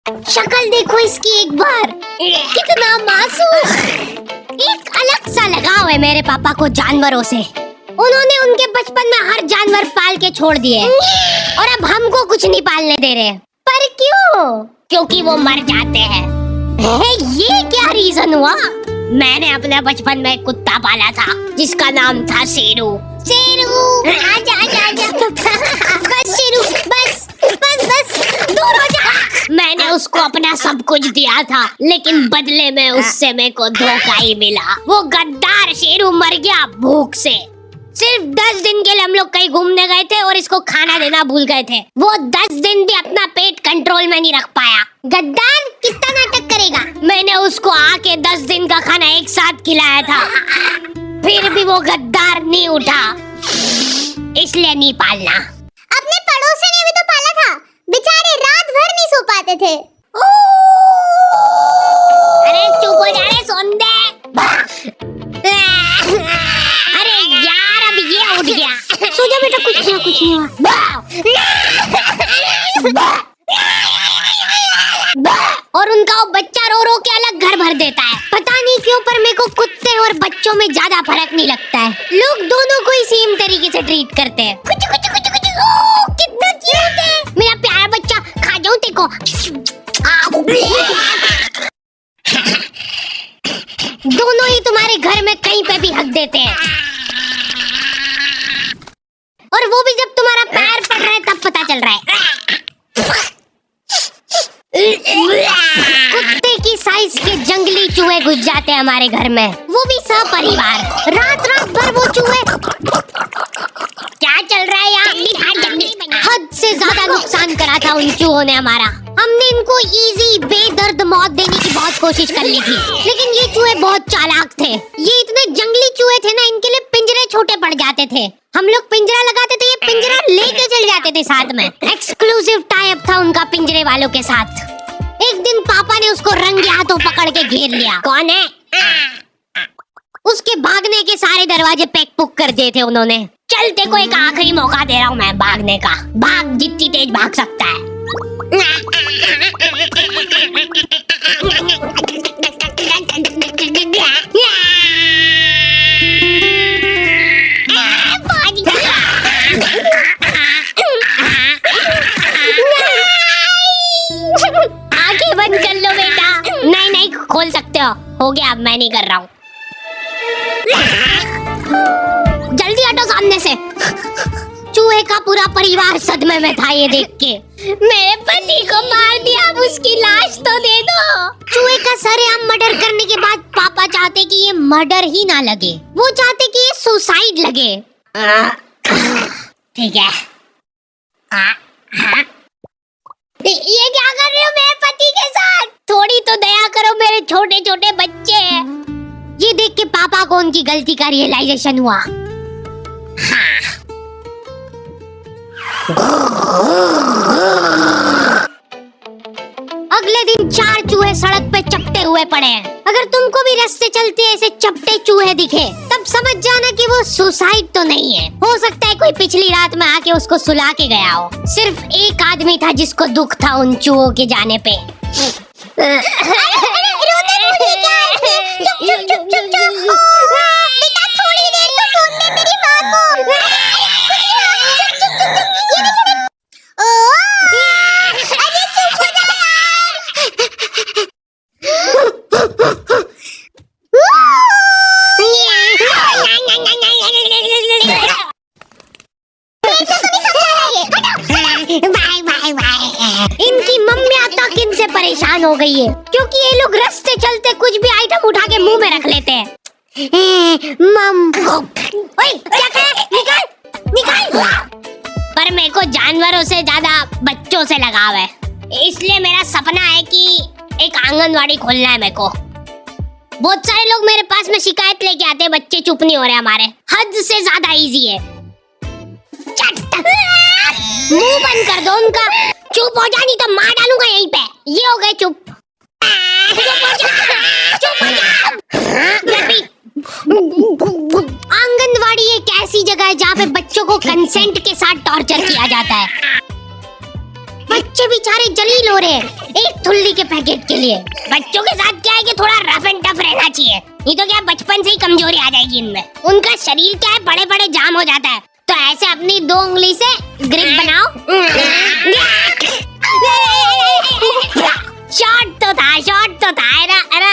शक्ल देखो इसकी एक बार, कितना मासूम। एक अलग सा लगाव है मेरे पापा को जानवरों से। उन्होंने उनके बचपन में हर जानवर पाल के छोड़ दिए और अब हमको कुछ नहीं पालने दे रहे। पर क्यों? क्योंकि वो मर जाते हैं। ये क्या रीजन हुआ? मैंने अपने बचपन में एक कुत्ता पाला था जिसका नाम था शेरू। शेरू, आजा आजा आजा। बस शेरू, बस बस बस, दूर हो जा। मैंने उसको अपना सब कुछ दिया था, लेकिन बदले में उससे मेरे को धोखा ही मिला। वो गद्दार शेरू मर गया भूख से। सिर्फ 10 दिन के लिए हम लोग कहीं घूमने गए थे और इसको खाना देना भूल गए थे। वो 10 दिन भी अपना पेट कंट्रोल में नहीं रख पाया। गद्दार, कितना नाटक करेगा। मैंने उसको आके 10 दिन का खाना एक साथ खिलाया था, फिर भी वो गद्दार नहीं उठा। इसलिए नहीं पालना। अपने पड़ोसी ने भी तो पाला था, बेचारे रात भर नहीं सो पाते थे। अरे चुप हो जा रे सोंदे। अरे यार, अब ये उठ गया। सो जा बेटा, कुछ नहीं हुआ। और उनका वो बच्चा रो रो के अलग घर भर देता है। पता नहीं क्यों, पर मेरे को कुत्ते और बच्चों में ज्यादा फर्क नहीं लगता है। लोग दोनों को ही सेम तरीके से ट्रीट करते हैं। कुछ कितना क्यूट है मेरा प्यारा बच्चा। खा जाऊं तेको। दोनों ही तुम्हारे घर में कहीं पे भी हक देते हैं, और वो भी जब तुम्हारा पैर पड़ रहा है तब पता चल रहा है। कुत्ते की साइज के जंगली चूहे घुस जाते हैं हमारे घर में, वो भी सपरिवार। रात रात भर वो चूहे। क्या चल रहा है यहाँ? हद से ज्यादा नुकसान करा था उन चूहों ने हमारा। हमने इनको इजी बेदर्द मौत देने की बहुत कोशिश कर ली थी, लेकिन ये चूहे बहुत चालाक थे। ये इतने जंगली चूहे थे ना, इनके लिए पिंजरे छोटे पड़ जाते थे। हम लोग पिंजरा लगाते थे, ये पिंजरा लेके चल जाते थे साथ में। एक्सक्लूसिव टाई अप था उनका पिंजरे वालों के साथ। एक दिन पापा ने उसको रंगे हाथों पकड़ के घेर लिया। कौन है? उसके भागने के सारे दरवाजे पैक पुक कर दिए थे उन्होंने। चलते को एक आखिरी मौका दे रहा हूँ मैं भागने का। भाग, जितनी तेज भाग सकता है। आंखें बंद कर लो बेटा। नहीं खोल सकते हो गया। अब मैं नहीं कर रहा हूँ। जल्दी हटो सामने से। चूहे का पूरा परिवार सदमे में था ये देख के। मेरे पति को मार दिया, अब उसकी लाश तो दे दो। चूहे का सरेआम मर्डर करने के बाद पापा चाहते कि ये मर्डर ही ना लगे, वो चाहते कि ये सुसाइड लगे। ठीक है। ये क्या कर रहे हो मेरे पति के साथ? थोड़ी तो दया करो, मेरे छोटे छोटे बच्चे हैं। ये देख के पापा को उनकी गलती का रियलाइजेशन हुआ। अगले दिन 4 चूहे सड़क पे चपटे हुए पड़े हैं। अगर तुमको भी रास्ते चलते ऐसे चपटे चूहे दिखे, तब समझ जाना कि वो सुसाइड तो नहीं है। हो सकता है कोई पिछली रात में आके उसको सुला के गया हो। सिर्फ एक आदमी था जिसको दुख था उन चूहों के जाने पे। बेटा थोड़ी देर तो सोने दे मेरी माँ को। अरे चुप हो जा यार। इनकी मम्मियाँ तक इनसे परेशान हो गई है, क्योंकि ये लोग रास्ते चलते कुछ भी आइटम उठा के मुंह में रख लेते हैं। ओए, क्या कहा? निकाल। पर मेरे को जानवरों से ज्यादा बच्चों से लगाव है, इसलिए मेरा सपना है कि एक आंगनवाड़ी खोलना है मेरे को। बहुत सारे लोग मेरे पास में शिकायत लेके आते हैं, बच्चे चुप नहीं हो रहे हमारे। हद से ज्यादा इजी है। मुंह बंद कर दो उनका। चुप हो जा, नहीं तो मार डालूंगा यहीं पे। ये हो गए चुप। आंगनवाड़ी एक ऐसी जगह है जहाँ पे बच्चों को कंसेंट के साथ टॉर्चर किया जाता है। बच्चे बेचारे जलील हो रहे हैं। एक थुल्ली के पैकेट के लिए। बच्चों के साथ क्या है कि थोड़ा रफ एंड टफ रहना चाहिए, नहीं तो क्या बचपन से ही कमजोरी आ जाएगी इनमें। उनका शरीर क्या है बड़े बड़े जाम हो जाता है, तो ऐसे अपनी 2 उंगली से ग्रिप बनाओ। शॉट तो था अरे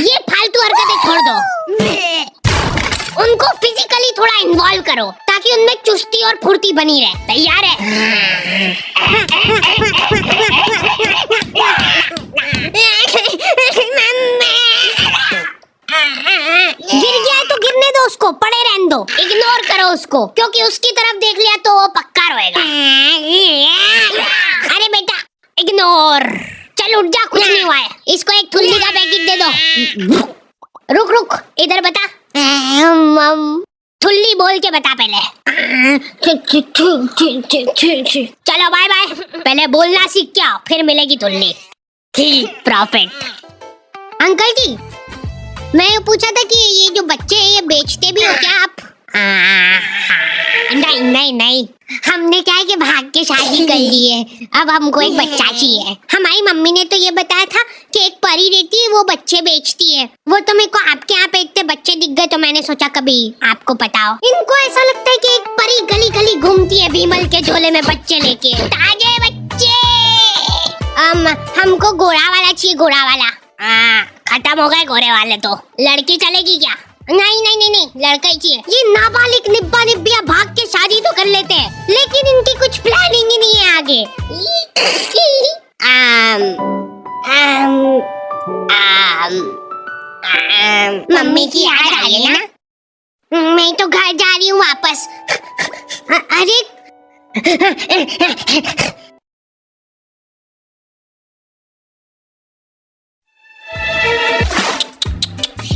ये फालतू हरकतें छोड़ दो, उनको फिजिकली थोड़ा इन्वॉल्व करो ताकि उनमें चुस्ती और फुर्ती बनी रहे। तैयार है? गिर गया तो गिरने दो उसको, पड़े रहने दो, इग्नोर करो उसको, क्योंकि उसकी तरफ देख लिया तो वो पक्का रोएगा। अरे बेटा इग्नोर, चल उठ जा, कुछ नहीं हुआ है। इसको एक थुल्ली का पैकेट दे दो। रुक इधर बता, थुल्ली बोल के बता पहले। चलो बाय बाय, पहले बोलना सीख क्या, फिर मिलेगी थुल्ली। ठीक प्रॉफिट। अंकल जी, मैं ये पूछा था कि ये जो बच्चे हैं ये बेचते भी हो क्या आप? नहीं, हमने क्या है कि भाग के शादी कर ली है, अब हमको एक बच्चा चाहिए। हमारी मम्मी ने तो ये बताया था कि एक परी रहती है वो बच्चे बेचती है। वो तो मेरे को आपके यहाँ पे इतने बच्चे दिख गए तो मैंने सोचा कभी आपको बताओ। इनको ऐसा लगता है कि एक परी गली गली घूमती है बीमल के झोले में बच्चे लेके, ताजे बच्चे। हमको गोरा वाला चाहिए, गोरा वाला। खत्म हो गए गोरे वाले तो। लड़की चलेगी क्या? नहीं, लड़का ही चाहिए। ये नाबालिग निब्बा निब्बिया भाग के शादी तो कर लेते हैं, लेकिन इनकी कुछ प्लानिंग ही नहीं है आगे। मम्मी की याद आ गई ना? मैं तो घर जा रही हूँ वापस। अरे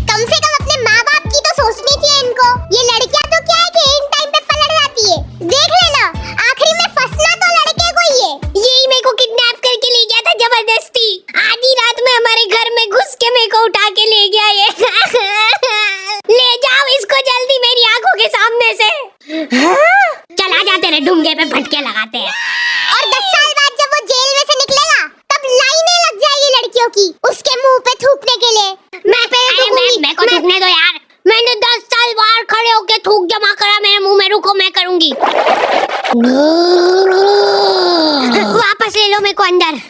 कम से कम अपने माँ बाप की तो सोचनी चाहिए इनको। ये लड़कियां तो क्या है कि इन टाइम पे पलट जाती है। देख लेना, आखिरी में फंसना तो लड़के को ही है। यही मेरे को किडनैप करके ले गया था जबरदस्ती। आधी रात में हमारे घर में घुस के मेरे को उठा के ले गया ये। ले जाओ इसको जल्दी मेरी आंखों के सामने से। चला जाते रहे, डूंगे पे फटके लगाते हैं। और 10 साल बाद जब वो जेल में से निकलेगा तब लाइनें लग जाएगी लड़कियों की उसके मुंह पे थूकने के लिए। मैं को थूकने दो यार, मैंने 10 साल बाहर खड़े होके थूक जमा करा मेरे मुंह में। रुको मैं करूंगी। वापस ले लो मेरे को अंदर।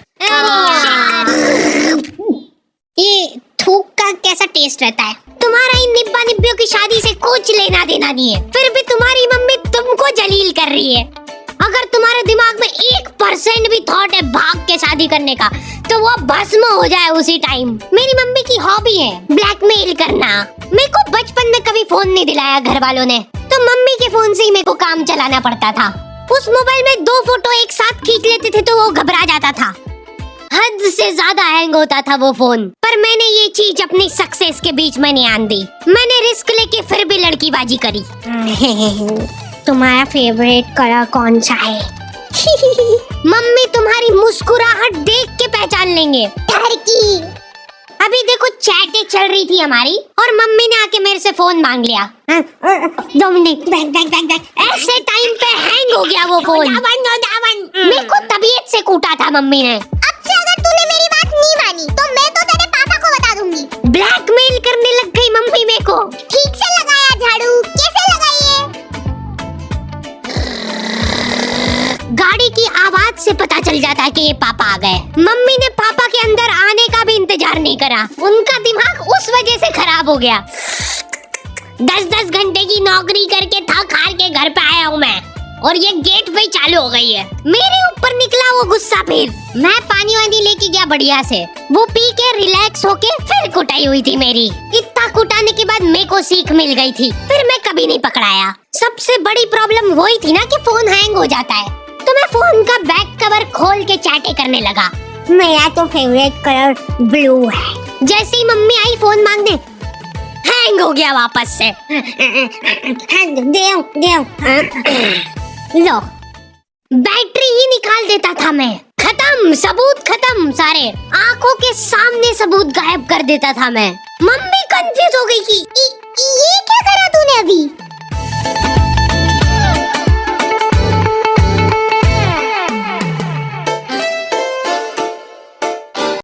ये थूक का कैसा टेस्ट रहता है? तुम्हारा इन निब्बा निब्बियों की शादी से कुछ लेना देना नहीं है, फिर भी तुम्हारी मम्मी तुमको जलील कर रही है। अगर तुम्हारे दिमाग में 1% भी थॉट है भाग के शादी करने का, तो वो भस्म हो जाए उसी टाइम। मेरी मम्मी की हॉबी है ब्लैकमेल करना। मेरे को बचपन में कभी फोन नहीं दिलाया घर वालों ने, तो मम्मी के फोन से ही मेरे को काम चलाना पड़ता था। उस मोबाइल में 2 फोटो एक साथ खींच लेते थे तो वो घबरा जाता था। हद से ज्यादा हैंग होता था वो फोन। पर मैंने ये चीज अपनी सक्सेस के बीच में नहीं आन दी। मैंने रिस्क लेके फिर भी लड़कीबाजी करी। तुम्हारा फेवरेट कलर कौन सा है? मम्मी तुम्हारी मुस्कुराहट देख के पहचान लेंगे। टर्की। अभी देखो चैटें चल रही थी हमारी और मम्मी ने आके मेरे से फोन मांग लिया। 2 मिनट ऐसे टाइम पे हैंग हो गया वो फोन। मेरे को तबीयत से कूटा था मम्मी ने। अब से अगर तूने मेरी बात नहीं मानी तो मैं तो तेरे पापा को बता दूंगी। ब्लैकमेल करने लग गई मम्मी मेरे को। ठीक से लगाया झाड़ू? कैसे लगाई है? गाड़ी की आवाज से पता चल जाता है कि ये पापा आ गए। मम्मी ने पापा के अंदर आने का भी इंतजार नहीं करा। उनका दिमाग उस वजह से खराब हो गया। 10-10 घंटे की नौकरी करके थक हार के घर पे आया हूँ मैं, और ये गेट पे चालू हो गई है। मेरे ऊपर निकला वो गुस्सा। फिर मैं पानी वानी लेके गया बढ़िया से, वो पी के रिलैक्स होके फिर कुटाई हुई थी मेरी। इतना कुटाने के बाद मेरे को सीख मिल गई थी, फिर मैं कभी नहीं पकड़ाया। सबसे बड़ी प्रॉब्लम वही थी ना कि फोन हैंग हो जाता है, तो मैं फोन का बैक कवर खोल के चैटें करने लगा। मेरा तो फेवरेट कलर ब्लू है। जैसे ही मम्मी आई फोन मांगने, हैंग हो गया वापस से। लो, बैटरी ही निकाल देता था मैं। खत्म, सबूत खत्म सारे। आंखों के सामने सबूत गायब कर देता था मैं। मम्मी कंफ्यूज हो गई कि ये क्या करा तूने अभी?